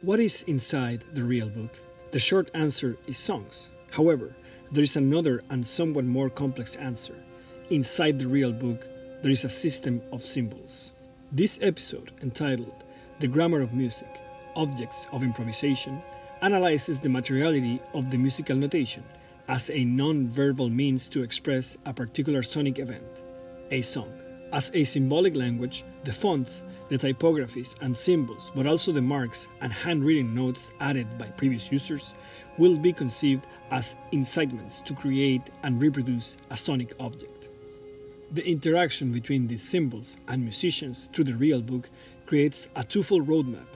What is inside the real book? The short answer is songs. However, there is another and somewhat more complex answer. Inside the real book, there is a system of symbols. This episode, entitled The Grammar of Music, Objects of Improvisation, analyzes the materiality of the musical notation as a non-verbal means to express a particular sonic event, a song. As a symbolic language, the fonts, the typographies and symbols, but also the marks and handwritten notes added by previous users, will be conceived as incitements to create and reproduce a sonic object. The interaction between these symbols and musicians through the real book creates a twofold roadmap,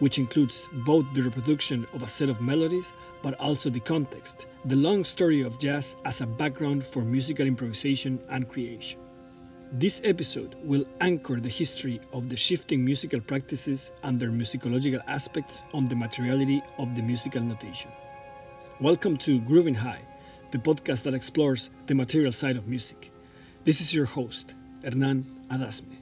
which includes both the reproduction of a set of melodies, but also the context, the long story of jazz as a background for musical improvisation and creation. This episode will anchor the history of the shifting musical practices and their musicological aspects on the materiality of the musical notation. Welcome to Groovin' High, the podcast that explores the material side of music. This is your host, Hernan Adasme.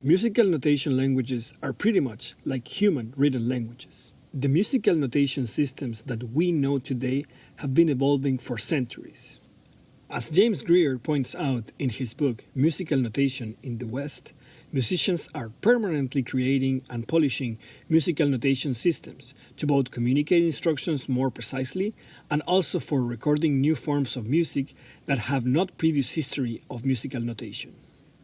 Musical notation languages are pretty much like human written languages. The musical notation systems that we know today have been evolving for centuries. As James Greer points out in his book Musical Notation in the West, musicians are permanently creating and polishing musical notation systems to both communicate instructions more precisely and also for recording new forms of music that have not previous history of musical notation.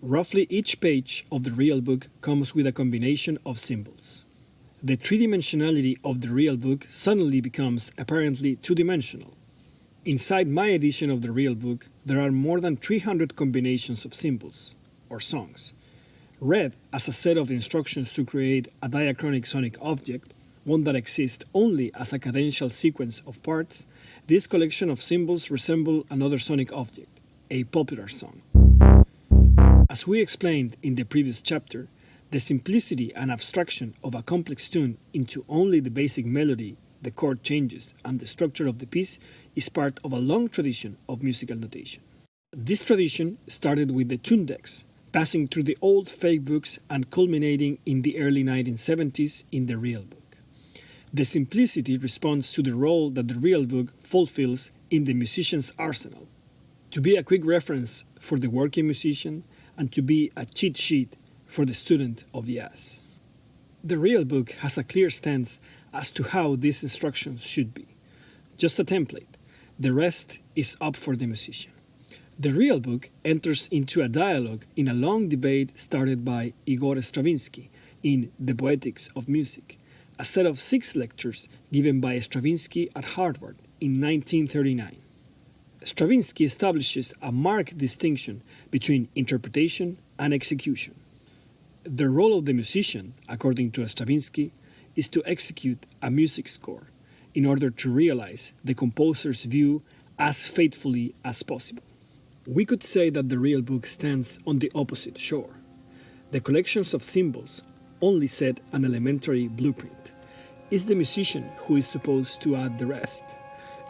Roughly each page of the real book comes with a combination of symbols. The three-dimensionality of the real book suddenly becomes apparently two-dimensional. Inside my edition of the real book, there are more than 300 combinations of symbols, or songs. Read as a set of instructions to create a diachronic sonic object, one that exists only as a cadential sequence of parts, this collection of symbols resemble another sonic object, a popular song. As we explained in the previous chapter, the simplicity and abstraction of a complex tune into only the basic melody, the chord changes, and the structure of the piece is part of a long tradition of musical notation. This tradition started with the tune decks, passing through the old fake books and culminating in the early 1970s in the real book. The simplicity responds to the role that the real book fulfills in the musician's arsenal, to be a quick reference for the working musician, and to be a cheat sheet for the student of jazz. The real book has a clear stance as to how these instructions should be. Just a template. The rest is up for the musician. The real book enters into a dialogue in a long debate started by Igor Stravinsky in The Poetics of Music, a set of 6 lectures given by Stravinsky at Harvard in 1939. Stravinsky establishes a marked distinction between interpretation and execution. The role of the musician, according to Stravinsky, is to execute a music score in order to realize the composer's view as faithfully as possible. We could say that the real book stands on the opposite shore. The collections of symbols only set an elementary blueprint. It's the musician who is supposed to add the rest.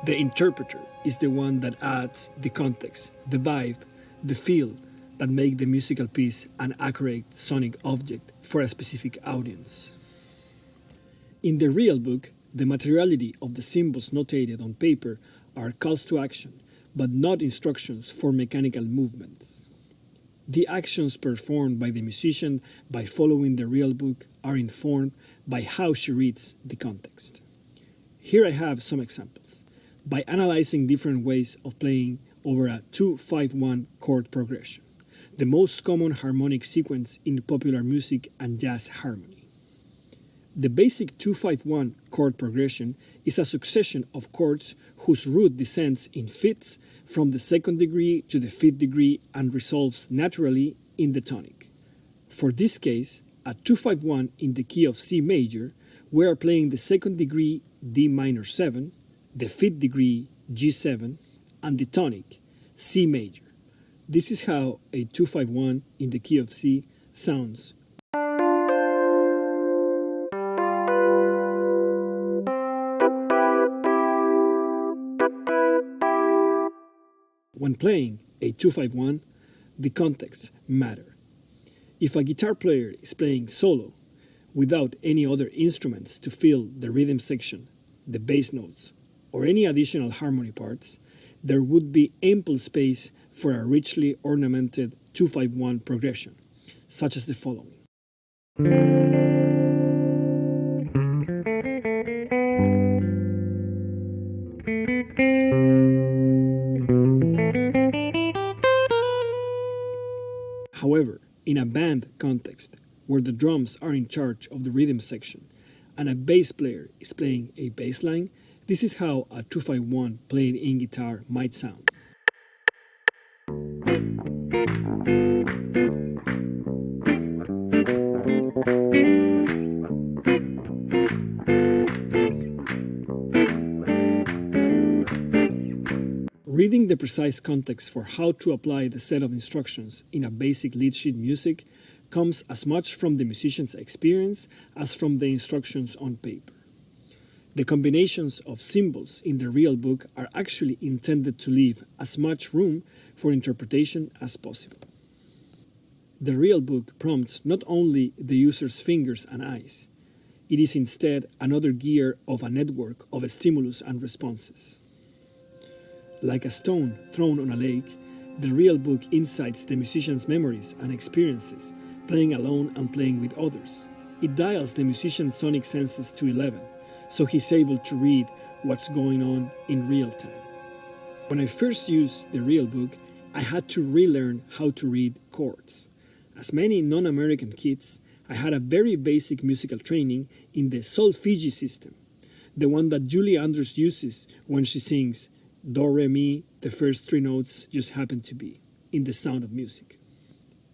The interpreter is the one that adds the context, the vibe, the feel that make the musical piece an accurate sonic object for a specific audience. In the real book, the materiality of the symbols notated on paper are calls to action, but not instructions for mechanical movements. The actions performed by the musician by following the real book are informed by how she reads the context. Here I have some examples. By analyzing different ways of playing over a 2-5-1 chord progression, the most common harmonic sequence in popular music and jazz harmony. The basic 2-5-1 chord progression is a succession of chords whose root descends in fifths from the second degree to the fifth degree and resolves naturally in the tonic. For this case, at 2-5-1 in the key of C major, we are playing the second degree D minor 7, the fifth degree G7, and the tonic C major. This is how a 2-5-1 in the key of C sounds. When playing a 2-5-1, the contexts matter. If a guitar player is playing solo, without any other instruments to fill the rhythm section, the bass notes, or any additional harmony parts, there would be ample space for a richly ornamented 2-5-1 progression, such as the following. However, in a band context, where the drums are in charge of the rhythm section and a bass player is playing a bass line, this is how a 2-5-1 played in guitar might sound. Reading the precise context for how to apply the set of instructions in a basic lead sheet music comes as much from the musician's experience as from the instructions on paper. The combinations of symbols in the real book are actually intended to leave as much room for interpretation as possible. The real book prompts not only the user's fingers and eyes, it is instead another gear of a network of stimulus and responses. Like a stone thrown on a lake, the real book incites the musician's memories and experiences, playing alone and playing with others. It dials the musician's sonic senses to 11, so he's able to read what's going on in real time. When I first used the real book, I had to relearn how to read chords. As many non-American kids, I had a very basic musical training in the solfeggi system, the one that Julie Andrews uses when she sings Do, Re, Mi, the first three notes just happen to be, in The Sound of Music.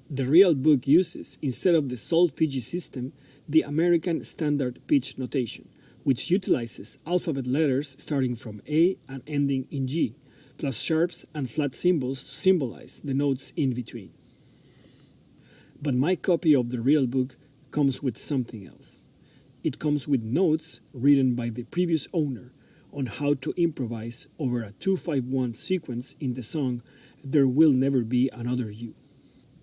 The real book uses, instead of the solfeggi system, the American Standard Pitch Notation, which utilizes alphabet letters starting from A and ending in G, plus sharps and flat symbols to symbolize the notes in between. But my copy of the real book comes with something else. It comes with notes written by the previous owner on how to improvise over a 2-5-1 sequence in the song There Will Never Be Another You.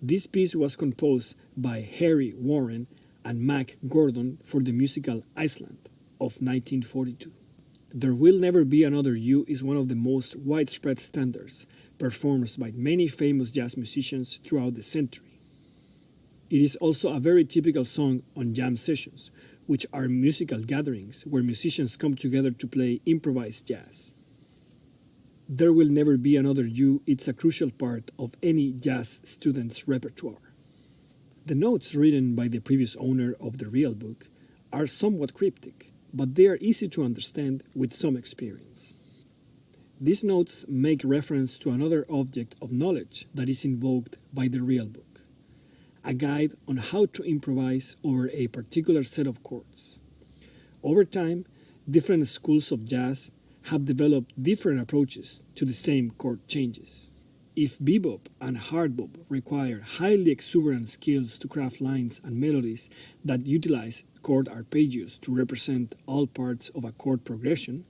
This piece was composed by Harry Warren and Mac Gordon for the musical Iceland of 1942. There Will Never Be Another You is one of the most widespread standards performed by many famous jazz musicians throughout the century. It is also a very typical song on jam sessions, which are musical gatherings where musicians come together to play improvised jazz. There Will Never Be Another You is a crucial part of any jazz student's repertoire. The notes written by the previous owner of the real book are somewhat cryptic, but they are easy to understand with some experience. These notes make reference to another object of knowledge that is invoked by the real book, a guide on how to improvise over a particular set of chords. Over time, different schools of jazz have developed different approaches to the same chord changes. If bebop and hard bop require highly exuberant skills to craft lines and melodies that utilize chord arpeggios to represent all parts of a chord progression,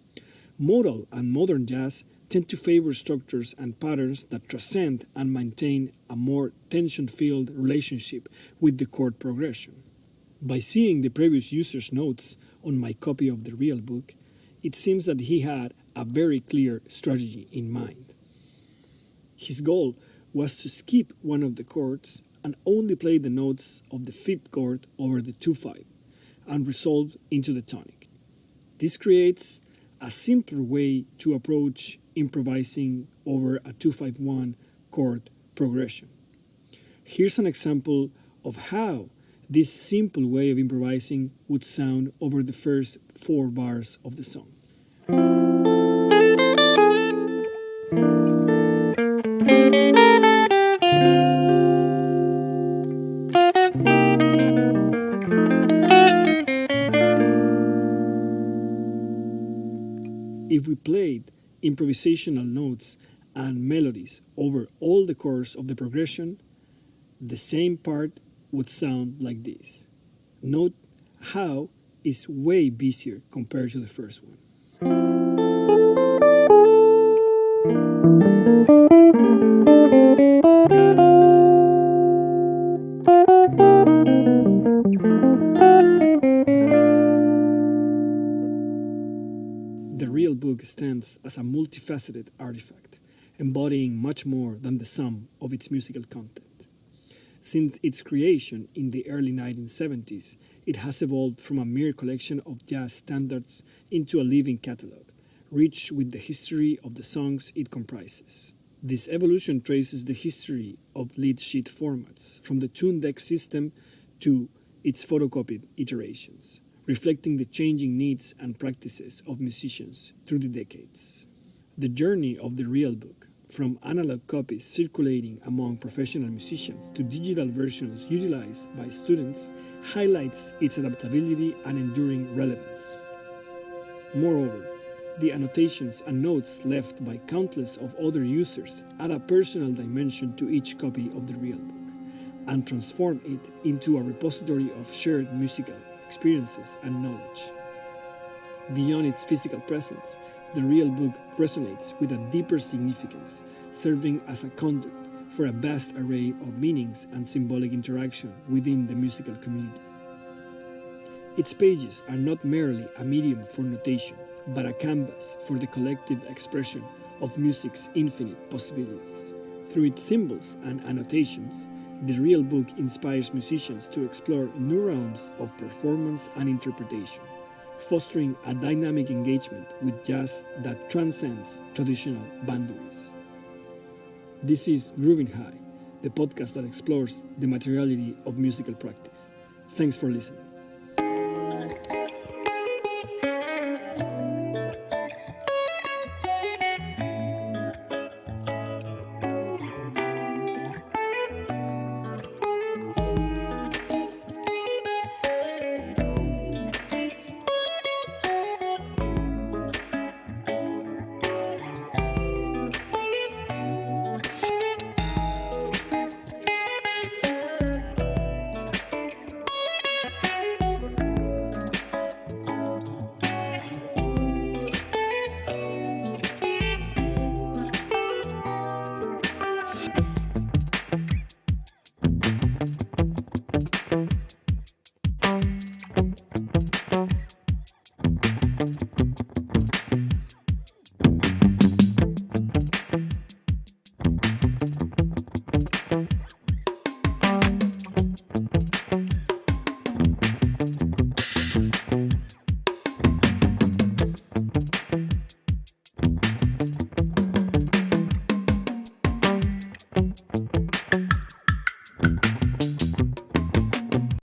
modal and modern jazz tend to favor structures and patterns that transcend and maintain a more tension-filled relationship with the chord progression. By seeing the previous user's notes on my copy of the real book, it seems that he had a very clear strategy in mind. His goal was to skip one of the chords and only play the notes of the fifth chord over the 2-5 and resolve into the tonic. This creates a simpler way to approach improvising over a 2-5-1 chord progression. Here's an example of how This simple way of improvising would sound over the first 4 bars of the song. If we played improvisational notes and melodies over all the course of the progression, the same part would sound like this. Note how it's way busier compared to the first one. The real book stands as a multifaceted artifact, embodying much more than the sum of its musical content. Since its creation in the early 1970s, it has evolved from a mere collection of jazz standards into a living catalog, rich with the history of the songs it comprises. This evolution traces the history of lead sheet formats, from the tune deck system to its photocopied iterations, reflecting the changing needs and practices of musicians through the decades. The journey of the real book, from analog copies circulating among professional musicians to digital versions utilized by students, highlights its adaptability and enduring relevance. Moreover, the annotations and notes left by countless of other users add a personal dimension to each copy of the real book and transform it into a repository of shared musical experiences and knowledge. Beyond its physical presence, the real book resonates with a deeper significance, serving as a conduit for a vast array of meanings and symbolic interaction within the musical community. Its pages are not merely a medium for notation, but a canvas for the collective expression of music's infinite possibilities. Through its symbols and annotations, the real book inspires musicians to explore new realms of performance and interpretation, fostering a dynamic engagement with jazz that transcends traditional boundaries. This is Grooving High, the podcast that explores the materiality of musical practice. Thanks for listening.